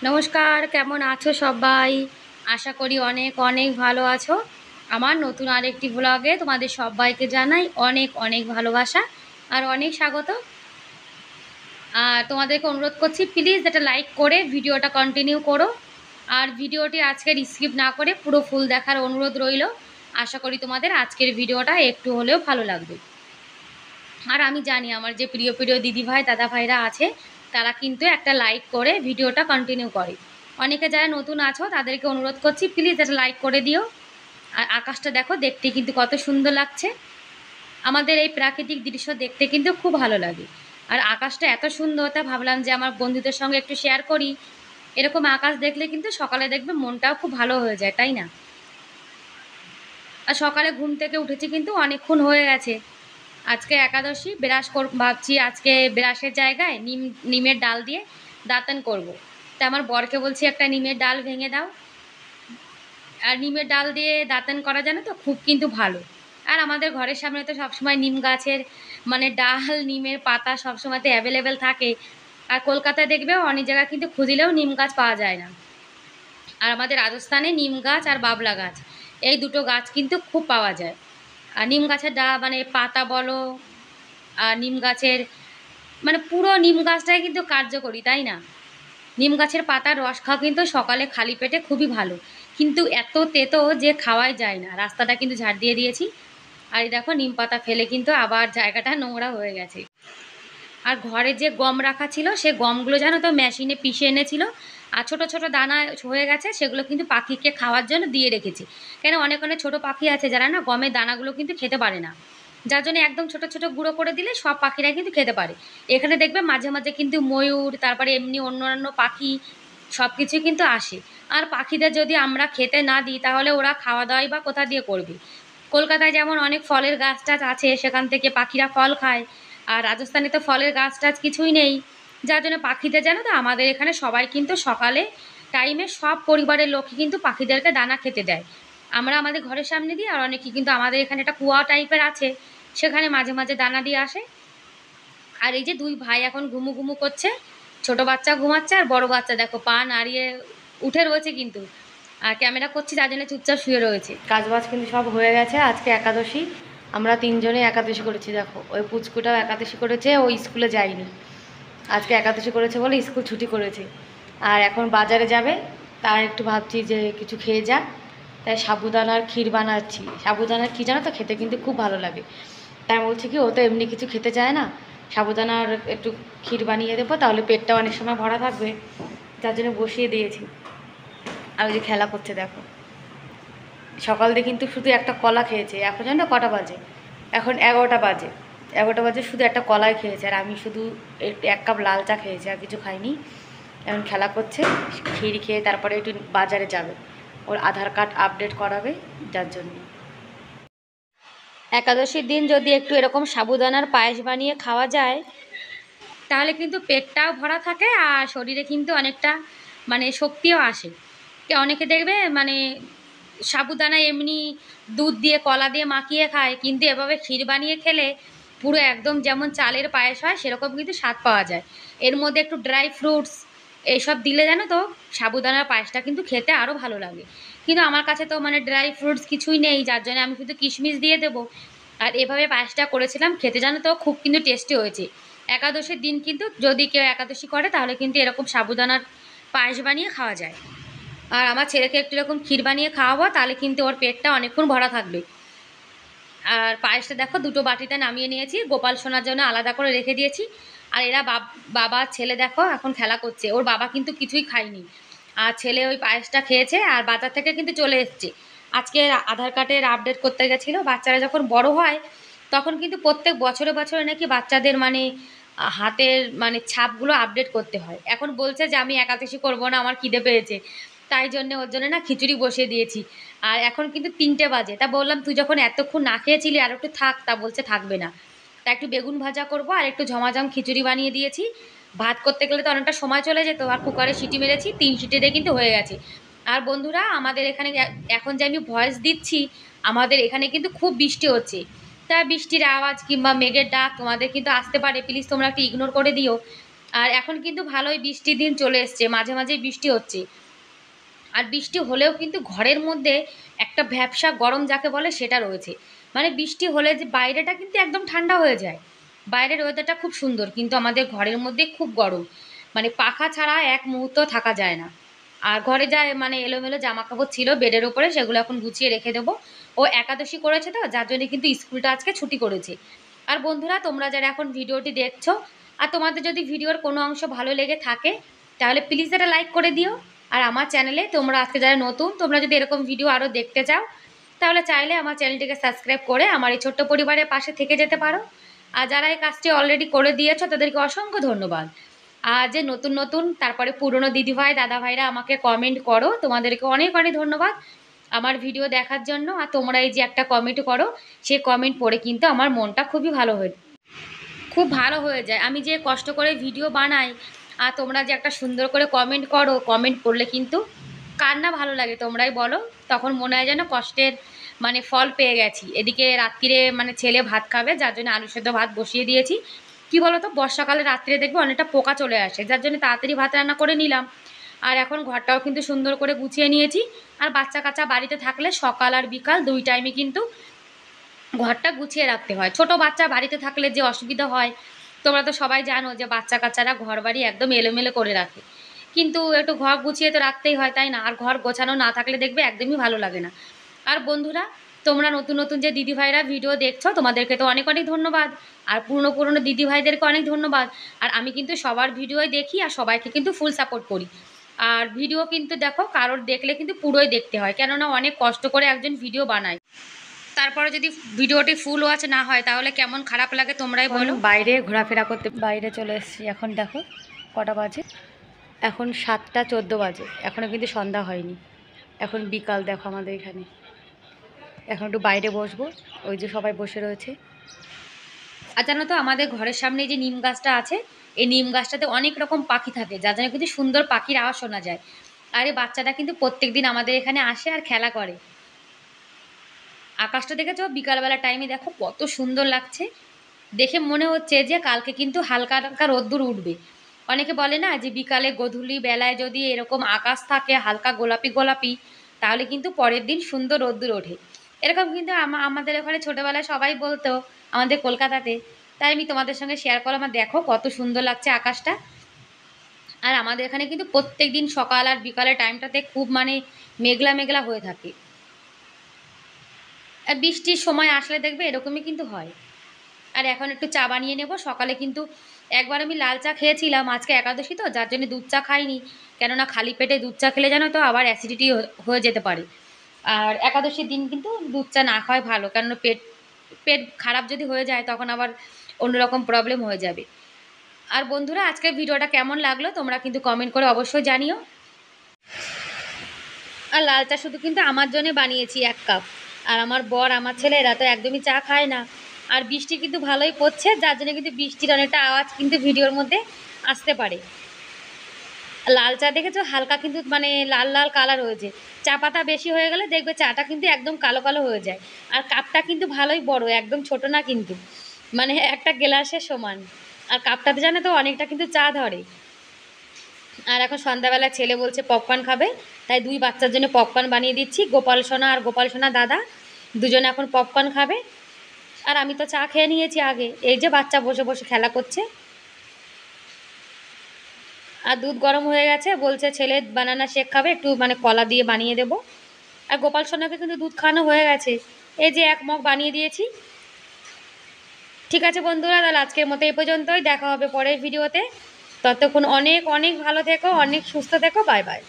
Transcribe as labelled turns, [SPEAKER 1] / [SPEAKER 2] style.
[SPEAKER 1] নমস্কার, কেমন আছো সবাই? আশা করি অনেক অনেক ভালো আছো। আমার নতুন আরেকটি ব্লগে তোমাদের সবাইকে জানাই অনেক অনেক ভালোবাসা আর অনেক স্বাগত। আর তোমাদেরকে অনুরোধ করছি, প্লিজ একটা লাইক করে ভিডিওটা কন্টিনিউ করো। আর ভিডিওটি আজকের স্কিপ না করে পুরো ফুল দেখার অনুরোধ রইল। আশা করি তোমাদের আজকের ভিডিওটা একটু হলেও ভালো লাগবে। আর আমি জানি আমার যে প্রিয় প্রিয় দিদিভাই দাদা ভাইরা আছে, তারা কিন্তু একটা লাইক করে ভিডিওটা কন্টিনিউ করে। অনেকে যারা নতুন আছো তাদেরকে অনুরোধ করছি, প্লিজ একটা লাইক করে দিও। আর আকাশটা দেখো, দেখতে কিন্তু কত সুন্দর লাগছে। আমাদের এই প্রাকৃতিক দৃশ্য দেখতে কিন্তু খুব ভালো লাগে। আর আকাশটা এত সুন্দর, তা ভাবলাম যে আমার বন্ধুদের সঙ্গে একটু শেয়ার করি। এরকম আকাশ দেখলে কিন্তু সকালে দেখবে মনটাও খুব ভালো হয়ে যায়, তাই না? আর সকালে ঘুম থেকে উঠেছি কিন্তু অনেকক্ষণ হয়ে গেছে। আজকে একাদশী, ভাবছি আজকে ব্রাশের জায়গায় নিমের ডাল দিয়ে দাঁতন করব। তা আমার বরকে বলছি একটা নিমের ডাল ভেঙে দাও। আর নিমের ডাল দিয়ে দাঁতন করা জানো তো খুব কিন্তু ভালো। আর আমাদের ঘরের সামনে তো সবসময় নিম গাছের মানে ডাল, নিমের পাতা সবসময় তো অ্যাভেলেবেল থাকে। আর কলকাতায় দেখবে অনেক জায়গায় কিন্তু খুঁজলেও নিম গাছ পাওয়া যায় না। আর আমাদের রাজস্থানে নিম গাছ আর বাবলা গাছ, এই দুটো গাছ কিন্তু খুব পাওয়া যায়। আর নিম গাছের মানে পাতা বলো, আর নিম গাছের মানে পুরো নিম গাছটাই কিন্তু কার্যকরী, তাই না? নিম গাছের পাতার রস খাওয়া কিন্তু সকালে খালি পেটে খুবই ভালো। কিন্তু এত তেতো যে খাওয়াই যায় না। রাস্তাটা কিন্তু ঝাড় দিয়ে দিয়েছি। আর এই দেখো, নিম পাতা ফেলে কিন্তু আবার জায়গাটা নোংরা হয়ে গেছে। আর ঘরে যে গম রাখা ছিল, সে গমগুলো জানো তো মেশিনে পিষে এনেছিল। আর ছোট ছোট দানা হয়ে গেছে, সেগুলো কিন্তু পাখিকে খাওয়ার জন্য দিয়ে রেখেছি। কেন, অনেক অনেক ছোটো পাখি আছে যারা না গমের দানাগুলো কিন্তু খেতে পারে না। যার জন্য একদম ছোট ছোট গুঁড়ো করে দিলে সব পাখিরা কিন্তু খেতে পারে। এখানে দেখবে মাঝে মাঝে কিন্তু ময়ূর, তারপরে এমনি অন্যান্য পাখি সব কিছুই কিন্তু আসে। আর পাখিদের যদি আমরা খেতে না দিই, তাহলে ওরা খাওয়া দাওয়াই বা কোথা দিয়ে করবে? কলকাতায় যেমন অনেক ফলের গাছ টাছ আছে, সেখান থেকে পাখিরা ফল খায়। আর রাজস্থানে তো ফলের গাছ টাছ কিছুই নেই। যার জন্য পাখিদের, জানো তো, আমাদের এখানে সবাই কিন্তু সকালে টাইমে সব পরিবারের লোকই কিন্তু পাখিদেরকে দানা খেতে দেয়। আমরা আমাদের ঘরের সামনে দিই, আর অনেকে কিন্তু আমাদের এখানে একটা কুয়া টাইপের আছে, সেখানে মাঝে মাঝে দানা দিয়ে আসে। আর এই যে দুই ভাই এখন ঘুমু ঘুমু করছে। ছোট বাচ্চা ঘুমাচ্ছে, আর বড় বাচ্চা দেখো পা নাড়িয়ে উঠে রয়েছে কিন্তু। আর ক্যামেরা করছি তার জন্য চুপচাপ শুয়ে রয়েছে। কাজবাজ কিন্তু সব হয়ে গেছে। আজকে একাদশী, আমরা তিনজনে একাদশী করেছি। দেখো, ওই পুচকুটাও একাদশী করেছে, ও স্কুলে যায়নি। আজকে একাদশী করেছে বলে স্কুল ছুটি করেছে। আর এখন বাজারে যাবে, তার একটু ভাবছি যে কিছু খেয়ে যাক। তাই সাবুদানার ক্ষীর বানাচ্ছি। সাবুদানার ক্ষীর জানো তো, খেতে কিন্তু খুব ভালো লাগে। তাই বলছি কি, ও তো এমনি কিছু খেতে চায় না, সাবুদানার একটু ক্ষীর বানিয়ে দেবো, তাহলে পেটটা অনেক সময় ভরা থাকবে। যার জন্য বসিয়ে দিয়েছি। আর ওই যে খেলা করছে দেখো। সকাল দিয়ে কিন্তু শুধু একটা কলা খেয়েছে। এখন জানো কটা বাজে? এখন 11টা বাজে। 11টা বাজে শুধু একটা কলাই খেয়েছে। আর আমি শুধু এক কাপ লাল চা খেয়েছি, আর কিছু খাইনি। এখন খেলা করছে। ক্ষীর খেয়ে তারপরে একটু বাজারে যাবে, ওর আধার কার্ড আপডেট করাবে, যার জন্য। একাদশীর দিন যদি একটু এরকম সাবুদানার পায়েস বানিয়ে খাওয়া যায়, তাহলে কিন্তু পেটটাও ভরা থাকে আর শরীরে কিন্তু অনেকটা মানে শক্তিও আসে। অনেকে দেখবে মানে সাবুদানা এমনি দুধ দিয়ে কলা দিয়ে মাখিয়ে খায়, কিন্তু এভাবে ক্ষীর বানিয়ে খেলে পুরো একদম যেমন চালের পায়েস হয় সেরকম কিন্তু স্বাদ পাওয়া যায়। এর মধ্যে একটু ড্রাই ফ্রুটস এইসব দিলে, জানো তো, সাবুদানার পায়েসটা কিন্তু খেতে আরও ভালো লাগে। কিন্তু আমার কাছে তো মানে ড্রাই ফ্রুটস কিছুই নেই, যার জন্য আমি শুধু কিশমিশ দিয়ে দেবো। আর এভাবে পায়েসটা করেছিলাম, খেতে জানো তো খুব কিন্তু টেস্টি হয়েছে। একাদশীর দিন কিন্তু যদি কেউ একাদশী করে, তাহলে কিন্তু এরকম সাবুদানার পায়েস বানিয়ে খাওয়া যায়। আর আমার ছেলেকে একটু এরকম ক্ষীর বানিয়ে খাওয়াবো, তাহলে কিন্তু ওর পেটটা অনেকক্ষণ ভরা থাকবে। আর পায়েসটা দেখো দুটো বাটিতে নামিয়ে নিয়েছি, গোপাল সোনার জন্য আলাদা করে রেখে দিয়েছি। আর এরা বাবা ছেলে দেখো এখন খেলা করছে। ওর বাবা কিন্তু কিছুই খায়নি, আর ছেলে ওই পায়েসটা খেয়েছে। আর বাজার থেকে কিন্তু চলে এসছে। আজকে আধার কার্ডের আপডেট করতে গেছিলো। বাচ্চারা যখন বড় হয়, তখন কিন্তু প্রত্যেক বছরে বছরে নাকি বাচ্চাদের মানে হাতের মানে ছাপগুলো আপডেট করতে হয়। এখন বলছে যে আমি একাদশী করবো না, আমার খিদে পেয়েছে। তাই জন্য ওর জন্য না খিচুড়ি বসিয়ে দিয়েছি। আর এখন কিন্তু 3টে বাজে। তা বললাম, তুই যখন এতক্ষণ না খেয়েছিলি আর একটু থাক। তা বলছে থাকবে না। তা একটু বেগুন ভাজা করব, আর একটু ঝমাঝম খিচুড়ি বানিয়ে দিয়েছি। ভাত করতে গেলে তো অনেকটা সময় চলে যেত। আর কুকারে সিটি মেরেছি, 3 সিটিতে কিন্তু হয়ে গেছে। আর বন্ধুরা, আমাদের এখানে এখন যে আমি ভয়েস দিচ্ছি, আমাদের এখানে কিন্তু খুব বৃষ্টি হচ্ছে। তা বৃষ্টির আওয়াজ কিংবা মেঘের ডাক তোমাদের কিন্তু আসতে পারে, প্লিজ তোমরা একটু ইগনোর করে দিও। আর এখন কিন্তু ভালোই বৃষ্টির দিন চলে এসছে, মাঝে মাঝেই বৃষ্টি হচ্ছে। আর বৃষ্টি হলেও কিন্তু ঘরের মধ্যে একটা ভ্যাপসা গরম যাকে বলে সেটা রয়েছে। মানে বৃষ্টি হলে যে বাইরেটা কিন্তু একদম ঠান্ডা হয়ে যায়, বাইরের ওয়েদারটা খুব সুন্দর, কিন্তু আমাদের ঘরের মধ্যে খুব গরম। মানে পাখা ছাড়া এক মুহূর্ত থাকা যায় না। আর ঘরে যা মানে এলোমেলো জামা কাপড় ছিল বেডের ওপরে, সেগুলো এখন গুছিয়ে রেখে দেবো। ও একাদশী করেছে তো, যার জন্য কিন্তু স্কুলটা আজকে ছুটি করেছে। আর বন্ধুরা, তোমরা যারা এখন ভিডিওটি দেখছো, আর তোমাদের যদি ভিডিওর কোনো অংশ ভালো লেগে থাকে, তাহলে প্লিজ একটা লাইক করে দিও। আর আমার চ্যানেলে তোমরা আজকে যারা নতুন, তোমরা যদি এরকম ভিডিও আরও দেখতে চাও, তাহলে চাইলে আমার চ্যানেলটিকে সাবস্ক্রাইব করে আমার এই ছোট্ট পরিবারের পাশে থেকে যেতে পারো। আর যারা এই কাজটি অলরেডি করে দিয়েছো তাদেরকে অসংখ্য ধন্যবাদ। আর যে নতুন নতুন তারপরে পুরনো দিদিভাই দাদাভাইরা আমাকে কমেন্ট করো, তোমাদেরকে অনেক অনেক ধন্যবাদ আমার ভিডিও দেখার জন্য। আর তোমরা এই যে একটা কমেন্ট করো, সেই কমেন্ট পড়ে কিন্তু আমার মনটা খুব ভালো হয়ে যায়। আমি যে কষ্ট করে ভিডিও বানাই, আর তোমরা যে একটা সুন্দর করে কমেন্ট করো, কমেন্ট করলে কিন্তু কার না ভালো লাগে তোমরাই বলো। তখন মনে হয় যেন কষ্টের মানে ফল পেয়ে গেছি। এদিকে রাত্রিরে মানে ছেলে ভাত খাবে, যার জন্য আলু সেদ্ধ ভাত বসিয়ে দিয়েছি। কি বলো তো, বর্ষাকালে রাত্রিরে দেখবে অনেকটা পোকা চলে আসে, যার জন্য তাড়াতাড়ি ভাত রান্না করে নিলাম। আর এখন ঘরটাও কিন্তু সুন্দর করে গুছিয়ে নিয়েছি। আর বাচ্চা কাচ্চা বাড়িতে থাকলে সকাল আর বিকাল দুই টাইমে কিন্তু ঘরটা গুছিয়ে রাখতে হয়। ছোট বাচ্চা বাড়িতে থাকলে যে অসুবিধা হয়, তোমরা তো সবাই জানো যে বাচ্চা কাচ্চারা ঘর বাড়ি একদম এলোমেলো করে রাখে। কিন্তু একটু ঘর গুছিয়ে তো রাখতেই হয়, তাই না? আর ঘর গোছানো না থাকলে দেখবে একদমই ভালো লাগে না। আর বন্ধুরা, তোমরা নতুন নতুন যে দিদিভাইরা ভিডিও দেখছো, তোমাদেরকে তো অনেক অনেক ধন্যবাদ। আর পুরনো পুরনো দিদিভাইদেরকে অনেক ধন্যবাদ। আর আমি কিন্তু সবার ভিডিওই দেখি আর সবাইকে কিন্তু ফুল সাপোর্ট করি। আর ভিডিও কিন্তু দেখো, কারোর দেখলে কিন্তু পুরোই দেখতে হয়, কেননা অনেক কষ্ট করে একজন ভিডিও বানায়। তারপরে যদি ভিডিওটি ফুল ওয়াচ না হয় তাহলে কেমন খারাপ লাগে তোমরাই বলো। বাইরে ঘোরাফেরা করতে বাইরে চলে এসেছি। এখন দেখো কটা বাজে, এখন 7টা 14 বাজে, এখনও কিন্তু সন্ধ্যা হয়নি। এখন বিকাল দেখো আমাদের এখানে। এখন একটু বাইরে বসবো, ওই যে সবাই বসে রয়েছে। আর জানো তো, আমাদের ঘরের সামনে যে নিম গাছটা আছে, এই নিম গাছটাতে অনেক রকম পাখি থাকে, যার জন্য কিন্তু সুন্দর পাখির আওয়াজ শোনা যায়। আর এই বাচ্চাটা কিন্তু প্রত্যেক দিন আমাদের এখানে আসে আর খেলা করে। আকাশটা দেখেছো বিকালবেলা টাইমে, দেখো কত সুন্দর লাগছে। দেখে মনে হচ্ছে যে কালকে কিন্তু হালকা হালকা রোদ্দুর উঠবে। অনেকে বলে না যে বিকালে গধূলি বেলায় যদি এরকম আকাশ থাকে হালকা গোলাপি গোলাপি, তাহলে কিন্তু পরের দিন সুন্দর রোদ্দুর ওঠে। এরকম কিন্তু আমাদের ওখানে ছোটোবেলায় সবাই বলতো, আমাদের কলকাতাতে। তাই আমি তোমাদের সঙ্গে শেয়ার করলাম। আর দেখো কত সুন্দর লাগছে আকাশটা। আর আমাদের এখানে কিন্তু প্রত্যেক দিন সকাল আর বিকালের টাইমটাতে খুব মানে মেঘলা মেঘলা হয়ে থাকে। আর বৃষ্টির সময় আসলে দেখবে এরকমই কিন্তু হয়। আর এখন একটু চা বানিয়ে নেব। সকালে কিন্তু একবার আমি লাল চা খেয়েছিলাম, আজকে একাদশী তো, যার জন্য দুধ চা খাইনি। কেননা খালি পেটে দুধ চা খেলে জানো তো আবার অ্যাসিডিটি হয়ে যেতে পারে। আর একাদশীর দিন কিন্তু দুধ চা না খাওয়াই ভালো, কেননা পেট পেট খারাপ যদি হয়ে যায় তখন আবার অন্যরকম প্রবলেম হয়ে যাবে। আর বন্ধুরা, আজকের ভিডিওটা কেমন লাগলো তোমরা কিন্তু কমেন্ট করে অবশ্যই জানিও। আর লাল চা শুধু কিন্তু আমার জন্য বানিয়েছি 1 কাপ। আর আমার বর আমার ছেলে এরা তো একদমই চা খায় না। আর বৃষ্টি কিন্তু ভালোই পড়ছে, যার জন্য কিন্তু বৃষ্টির অনেকটা আওয়াজ কিন্তু ভিডিওর মধ্যে আসতে পারে। লাল চা দেখেছো হালকা কিন্তু মানে লাল লাল কালার হয়েছে। চা পাতা বেশি হয়ে গেলে দেখবে চাটা কিন্তু একদম কালো কালো হয়ে যায়। আর কাপটা কিন্তু ভালোই বড়, একদম ছোট না কিন্তু, মানে একটা গ্লাসের সমান। আর কাপটাতে জানে তো অনেকটা কিন্তু চা ধরে। আর এখন সন্ধ্যাবেলা ছেলে বলছে পপকর্ন খাবে, তাই 2 বাচ্চার জন্য পপকর্ন বানিয়ে দিচ্ছি। গোপাল সোনা আর গোপাল সোনা দাদা দুজনে এখন পপকর্ন খাবে। আর আমি তো চা খেয়ে নিয়েছি আগে। এই যে বাচ্চা বসে বসে খেলা করছে। আর দুধ গরম হয়ে গেছে, বলছে ছেলে বানানা শেক খাবে, একটু মানে কলা দিয়ে বানিয়ে দেবো। আর গোপাল সোনাকে কিন্তু দুধ খাওয়ানো হয়ে গেছে, এই যে 1 মগ বানিয়ে দিয়েছি। ঠিক আছে বন্ধুরা, তাহলে আজকের মতো এই পর্যন্তই। দেখা হবে পরের ভিডিওতে। ততক্ষণ অনেক অনেক ভালো থেকো, অনেক সুস্থ থেকো। Bye bye.